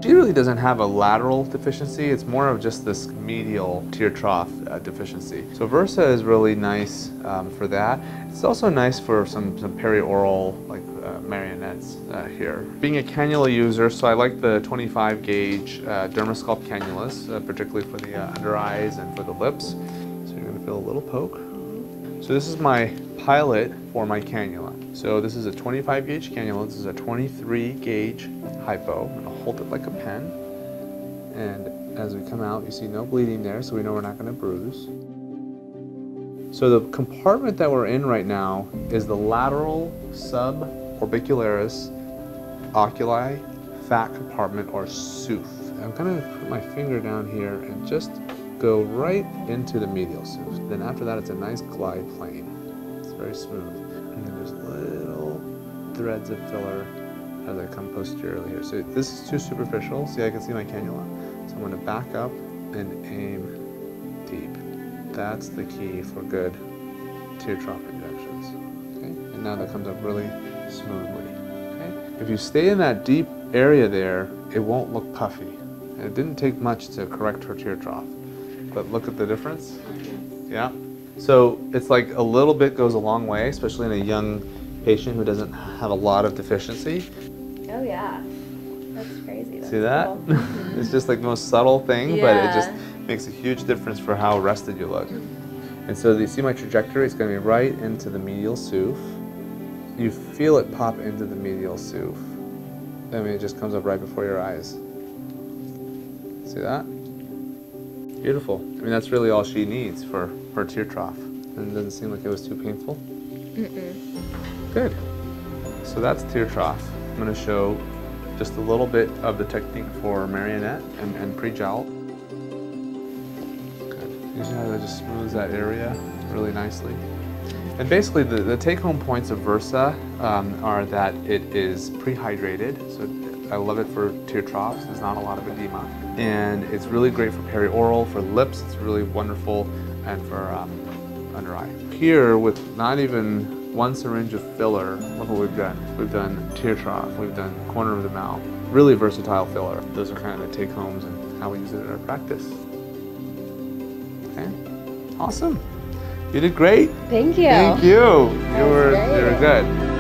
She really doesn't have a lateral deficiency, it's more of just this medial tear trough deficiency. So Versa is really nice for that. It's also nice for some perioral, like Marionettes here. Being a cannula user, so I like the 25 gauge DermaSculpt cannulas, particularly for the under eyes and for the lips. So you're going to feel a little poke. So this is my pilot for my cannula. So this is a 25 gauge cannula. This is a 23 gauge hypo. I'm going to hold it like a pen. And as we come out, you see no bleeding there, so we know we're not going to bruise. So the compartment that we're in right now is the lateral suborbicularis oculi fat compartment, or SOOF. I'm going to put my finger down here and just go right into the medial SOOF. Then after that, it's a nice glide plane. It's very smooth. And then there's little threads of filler as I come posteriorly here. So this is too superficial. See, I can see my cannula. So I'm going to back up and aim deep. That's the key for good tear trough injections. Okay? And now that comes up really smoothly. Okay? If you stay in that deep area there, it won't look puffy. And it didn't take much to correct her tear trough. But look at the difference. Yeah. So it's like a little bit goes a long way, especially in a young patient who doesn't have a lot of deficiency. Oh yeah, that's crazy. That's See that? Cool. It's just like the most subtle thing, but it just Yeah. makes a huge difference for how rested you look. And so you see my trajectory, it's going to be right into the medial SOOF. You feel it pop into the medial SOOF. I mean, it just comes up right before your eyes. See that? Beautiful. I mean, that's really all she needs for her tear trough. And it doesn't seem like it was too painful. Good. So that's tear trough. I'm going to show just a little bit of the technique for Marionette and pre-jowl. Good. You see how that just smooths that area really nicely. And basically the take-home points of Versa are that it is pre-hydrated, so I love it for tear troughs. There's not a lot of edema. And it's really great for perioral, for lips, it's really wonderful, and for under eye. Here, with not even one syringe of filler, look what we've done. We've done tear trough, we've done corner of the mouth, really versatile filler. Those are kind of the take-homes and how we use it in our practice. Okay, awesome. You did great. Thank you. Thank you. You were great. good.